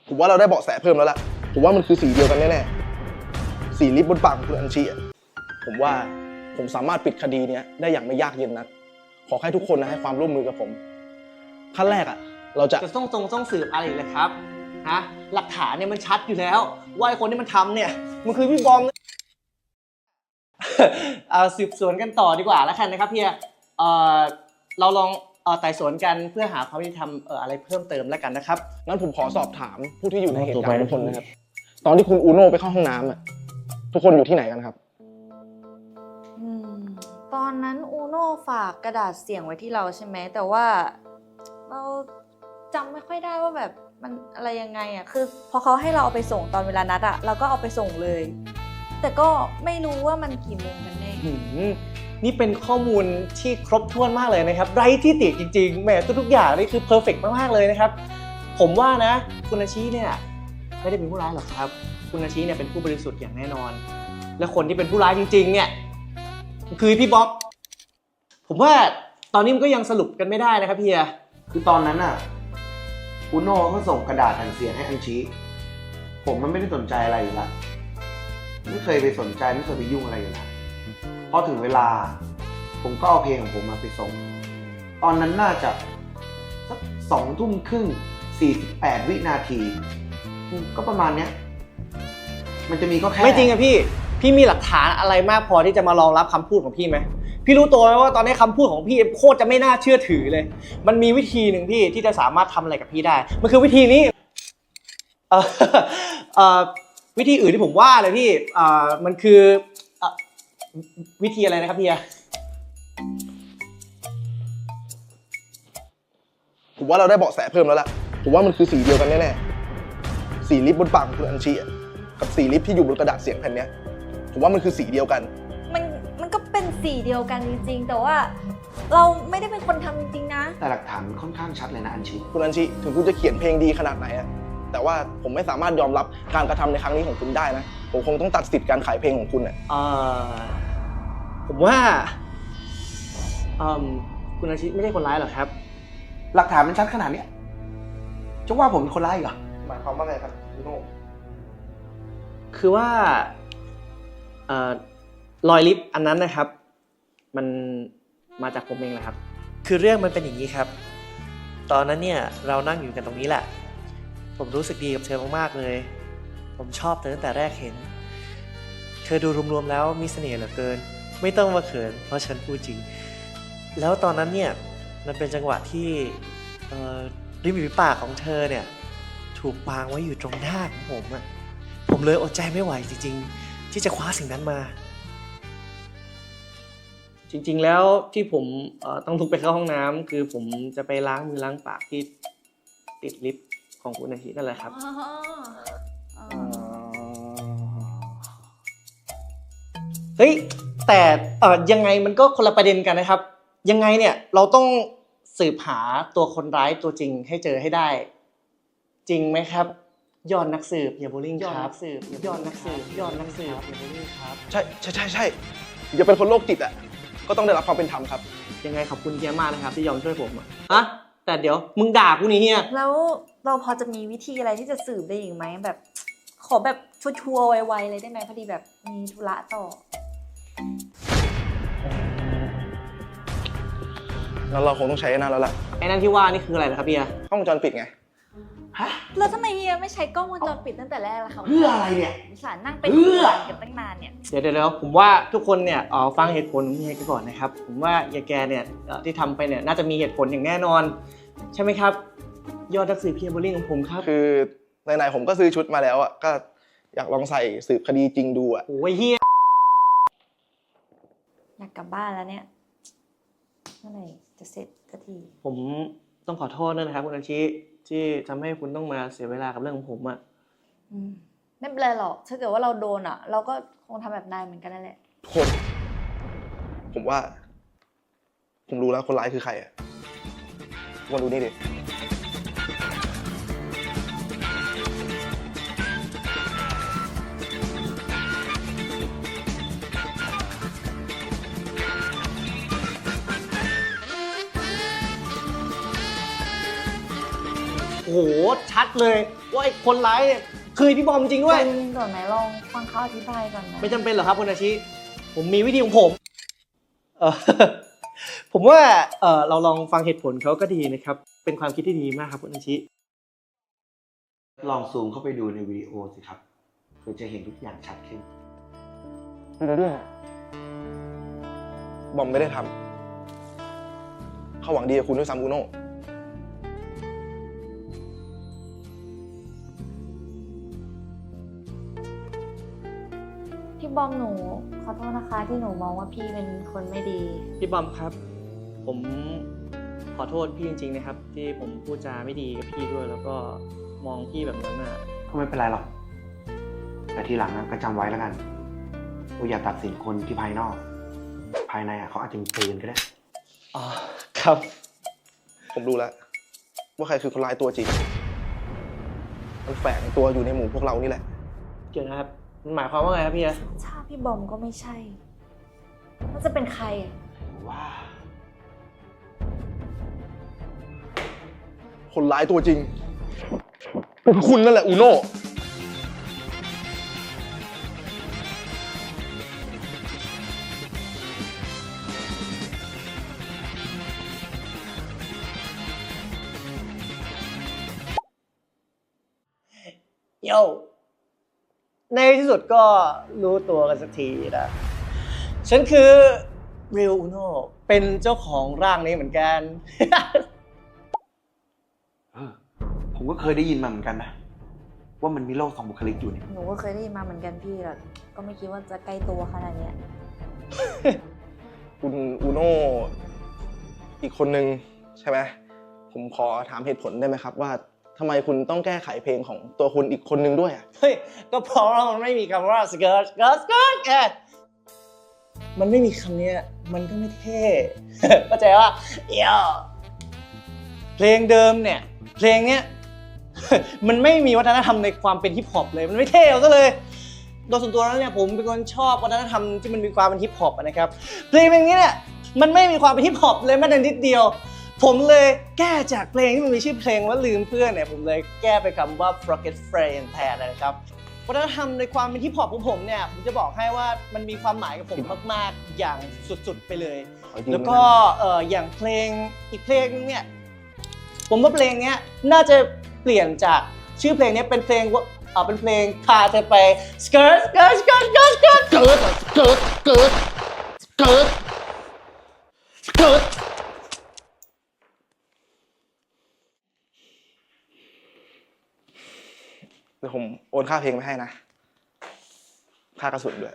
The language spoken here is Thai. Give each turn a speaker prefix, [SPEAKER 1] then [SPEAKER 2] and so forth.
[SPEAKER 1] ผมว่าเราได้เบาะแสเพิ่มแล้วล่ะผมว่ามันคือสีเดียวกันแน่ๆสีลิปบนปากของคุณอัญชีผมว่าผมสามารถปิดคดีนี้ได้อย่างไม่ยากเย็นนักขอให้ทุกคนนะให้ความร่วมมือกับผมขั้นแรกเราจะ
[SPEAKER 2] ต้องสืบอะไรอีกเลยครับฮะหลักฐานเนี่ยมันชัดอยู่แล้วว่าไอ้คนที่มันทำเนี่ยมันคือพี่บอม สืบสวนกันต่อดีกว่าแล้วกันนะครับเฮียเราลองไต่สวนกันเพื่อหาความยุติธรรมอะไรเพิ่มเติมแล้วกันนะครับ
[SPEAKER 1] งั้นผมขอสอบถามผู้ที่อยู่ในเหตุการณ์ทุกคนนะครับตอนที่คุณอูโน่ไปเข้าห้องน้ำทุกคนอยู่ที่ไหนกันครับ
[SPEAKER 3] ตอนนั้นอูโน่ฝากกระดาษเสียงไว้ที่เราใช่ไหมแต่ว่าเราจำไม่ค่อยได้ว่าแบบมันอะไรยังไงคือพอเขาให้เราเอาไปส่งตอนเวลานัดเราก็เอาไปส่งเลยแต่ก็ไม่รู้ว่ามันกี่โมงกันแน่
[SPEAKER 2] นี่เป็นข้อมูลที่ครบถ้วนมากเลยนะครับไร้ที่ติจริงๆแหมทุกอย่างนี่คือเพอร์เฟกต์มากๆเลยนะครับผมว่านะคุณอาชีเนี่ยไม่ได้เป็นผู้ร้ายหรอกครับคุณอาชีเนี่ยเป็นผู้บริสุทธิ์อย่างแน่นอนและคนที่เป็นผู้ร้ายจริงๆเนี่ยคือพี่บ๊อบผมว่าตอนนี้มันก็ยังสรุปกันไม่ได้นะครับเฮีย
[SPEAKER 4] คือตอนนั้นอุโน่เขาส่งกระดาษแผ่นเสียงให้อัญชีผมมันไม่ได้สนใจอะไรอยู่แล้วไม่เคยไปสนใจไม่เคยไปยุ่งอะไรอยู่แล้วพอถึงเวลาผมก็เอาเพลงของผมมาไปส่งตอนนั้นน่าจะสัก20:30 48 วินาทีก็ประมาณเนี้ยมันจะมีก็แค่
[SPEAKER 2] ไม่จริงอะพี่มีหลักฐานอะไรมากพอที่จะมารองรับคำพูดของพี่ไหมพี่รู้ตัวไหมว่าตอนนี้คำพูดของพี่โคตรจะไม่น่าเชื่อถือเลยมันมีวิธีหนึ่งพี่ที่จะสามารถทำอะไรกับพี่ได้มันคือวิธีนี้วิธีอื่นที่ผมว่าเลยพี่มันคือวิธีอะไรนะครับพี่
[SPEAKER 1] ผมว่าเราได้เบาะแสเพิ่มแล้วล่ะผมว่ามันคือสีเดียวกันแน่ๆสีลิปบนปากของคุณอัญชีกับสีลิปที่อยู่บนกระดาษเสียงแผ่นนี้ผมว่ามันคือสีเดียวกัน
[SPEAKER 3] มันก็เป็นสีเดียวกันจริงๆแต่ว่าเราไม่ได้เป็นคนทำจริงๆนะ
[SPEAKER 4] แต่หลักฐานมันค่อนข้างชัดเลยนะอัญชี
[SPEAKER 1] คุณอัญชีถึงคุณจะเขียนเพลงดีขนาดไหนแต่ว่าผมไม่สามารถยอมรับการกระทำในครั้งนี้ของคุณได้นะผมคงต้องตัดสิทธิ์การขายเพลงของคุณ
[SPEAKER 2] ผมว่าคุณอาชิไม่ใช่คนร้ายหรอกครับ
[SPEAKER 4] หลักฐานมันชัดขนาดนี้จะว่าผมเป็นคนร้ายเหรอ
[SPEAKER 1] หมายความว่าไงครับพี่โน่
[SPEAKER 2] คือว่า รอยลิปอันนั้นนะครับมันมาจากผมเองแหละครับ
[SPEAKER 5] คือเรื่องมันเป็นอย่างนี้ครับตอนนั้นเนี่ยเรานั่งอยู่กันตรงนี้แหละผมรู้สึกดีกับเธอมากๆเลยผมชอบเธอตั้งแต่แรกเห็นเธอดูรวมๆแล้วมีเสน่ห์เหลือเกินไม่ต้องมาเขินเพราะฉันพูดจริงแล้วตอนนั้นเนี่ยมันเป็นจังหวะที่ริมฝีปากของเธอเนี่ยถูกวางไว้อยู่ตรงหน้าของผมผมเลยอดใจไม่ไหวจริงๆที่จะคว้าสิ่งนั้นมา
[SPEAKER 2] จริงๆแล้วที่ผมต้องลุกไปเข้าห้องน้ำคือผมจะไปล้างมือล้างปากที่ติดลิฟต์ของคุณอาทินั่นแหละครับเฮ้ยแต่ยังไงมันก็คนละประเด็นกันนะครับยังไงเนี่ยเราต้องสืบหาตัวคนร้ายตัวจริงให้เจอให้ได้จริงไหมครับยอดนักสืบอย่าโบลิ่งครับยอดนักสืบอย่าโบลิ่งครับ
[SPEAKER 1] ใช่อย่าเป็นคนโรคจิตก็ต้องได้รับความเป็นธรรมครับ
[SPEAKER 2] ยังไงขอบคุณเฮียมากนะครับที่ยอมช่วยผมแต่เดี๋ยวมึงด่ากูนี่เฮีย
[SPEAKER 3] แล้วเราพอจะมีวิธีอะไรที่จะสืบได้อีกไหมแบบขอแบบชัวร์ๆไวๆเลยได้ไหมพอดีแบบมีธุระต่อ
[SPEAKER 1] งั้นเราคงต้องใช้นั่นแล้วล่ะ
[SPEAKER 2] ไอ้นั่นที่ว่านี่คืออะไรนะครับเฮีย
[SPEAKER 1] กล้องวงจรปิดไง
[SPEAKER 3] แล้วทำไมเฮียไม่ใช้กล้องวงจรปิดตั้งแต่แรกล่ะคะ
[SPEAKER 4] เพื่ออะไรเนี่ย
[SPEAKER 3] สารนั่งเป็นเพื่อนกันตั้งนานเนี่ย
[SPEAKER 2] เดี๋ยวผมว่าทุกคนเนี่ยฟังเหตุผลของเฮียกันก่อนนะครับผมว่าเฮียแกเนี่ยที่ทำไปเนี่ยน่าจะมีเหตุผลอย่างแน่นอนใช่ไหมครับยอดนักสืบเฮียโบลิ่งของผมครับ
[SPEAKER 1] คือไหนๆผมก็ซื้อชุดมาแล้วก็อยากลองใส่สืบคดีจริงดู
[SPEAKER 2] โอ้ยเฮีย
[SPEAKER 3] อยากกลับบ้านแล้วเนี่ยเมื่อไหร่จะเสร็จสักที
[SPEAKER 2] ผมต้องขอโทษนะครับคุณอาชิที่ทำให้คุณต้องมาเสียเวลากับเรื่องของผม
[SPEAKER 3] ไม่เป็นไรหรอกถ้าเกิดว่าเราโดนเราก็คงทำแบบนายเหมือนกันนั่นแหละ
[SPEAKER 1] คนผมว่าผมรู้แล้วคนร้ายคือใครมาดูนี่ดิ
[SPEAKER 2] โอ้ ชัดเลยว่าไอ้คนร้ายเนี่ยคือพี่บอมจริงด้วย
[SPEAKER 3] ก่อนไหนลองฟังเขาอธิบายก่อนนะ
[SPEAKER 2] ไม่จำเป็นหรอกครับคุณอาชิผมมีวิธีของผมเอ่อ ผมว่าเราลองฟังเหตุผลเขาก็ดีนะครับ เป็นความคิดที่ดีมากครับคุณอาชิ
[SPEAKER 4] ลองซูมเข้าไปดูในวิดีโอสิครับเพื่อจะเห็นทุกอย่างชัดขึ้น
[SPEAKER 1] บอมไม่ได้ทำเขาหวังดีกับคุณด้วยซ้ำอูโน่
[SPEAKER 3] พี่บอมหนูขอโทษนะคะที่หนูมองว่าพี่เป็นคนไม่ดี
[SPEAKER 2] พี่บอมครับ ผมขอโทษพี่จริงๆนะครับ ที่ผมพูดจาไม่ดีกับพี่ด้วย แล้วก็มองพี่แบบนั้นน่ะ
[SPEAKER 4] ก็ไม่เป็นไรหรอก แต่ทีหลังก็จำไว้แล้วกันว่าอย่าตัดสินคนที่ภายนอก ภายในเขาอาจจะมีปืนก็ได้
[SPEAKER 2] อ๋อครับ
[SPEAKER 1] ผมรู้แล้วว่าใครคือคนร้ายตัวจริง มันแฝงตัวอยู่ในหมู่พวกเรานี่แหละ
[SPEAKER 2] เกี่ยวนะครับมันหมายความว่าไงครับพี่
[SPEAKER 3] ชาพี่บอมก็ไม่ใช่น่าจะเป็นใครอะ
[SPEAKER 4] ว่า
[SPEAKER 1] คนร้ายตัวจริง เป็นคุณนั่นแหละอูโน่
[SPEAKER 2] โย่ในที่สุดก็รู้ตัวกันสักทีนะ ฉันคือเรียวอุโนเป็นเจ้าของร่างนี้เหมือนกัน
[SPEAKER 4] ผมก็เคยได้ยินมาเหมือนกันนะ ว่ามันมีโลกสองบุคลิกอยู่เนี่ย
[SPEAKER 3] หนูก็เคยได้ยินมาเหมือนกันพี่แต่ก็ไม่คิดว่าจะใกล้ตัวขนาดเนี้ย
[SPEAKER 1] คุณอูโน่อีกคนนึงใช่ไหม ผมขอถามเหตุผลได้ไหมครับว่าทำไมคุณต้องแก้ไขเพลงของตัวคุณอีกคนนึงด้วยอ่ะ
[SPEAKER 2] เฮ้ย ก็เพราะว่ามันไม่มีคำว่าสเกิร์ตแกมันไม่มีคำเนี้ยมันก็ไม่เท่ เข้าใจว่าเดี๋ยวเพลงเดิมเนี่ย เพลงเนี้ย มันไม่มีวัฒนธรรมในความเป็นฮิปฮอปเลย มันไม่เท่เอาซะเลย โดยส่วนตัวแล้วเนี่ยผมเป็นคนชอบวัฒนธรรมที่มันมีความเป็นฮิปฮอปนะครับ เพลงนี้เนี่ยมันไม่มีความเป็นฮิปฮอปเลยแม้แต่นิดเดียว ผมเลยแก้จากเพลงที่มันมีชื่อเพลงว่าลืมเพื่อนเนี่ยผมเลยแก้ไปคำว่า forget friend แทนนะครับวัฒนธรรมในความเป็นฮิปฮอปของผมเนี่ยผมจะบอกให้ว่ามันมีความหมายกับผมมากๆอย่างสุดๆไปเลย แล้วก็อย่างเพลงอีกเพลงนึงเนี่ยผมว่าเพลงเนี้ยน่าจะเปลี่ยนจากชื่อเพลงนี้เป็นเพลงว่าเป็นเพลงพาเธอไป skirt
[SPEAKER 1] เกิดเดี๋ยวผมโอนค่าเพลงไปให้นะ ค่ากระสุนด้วย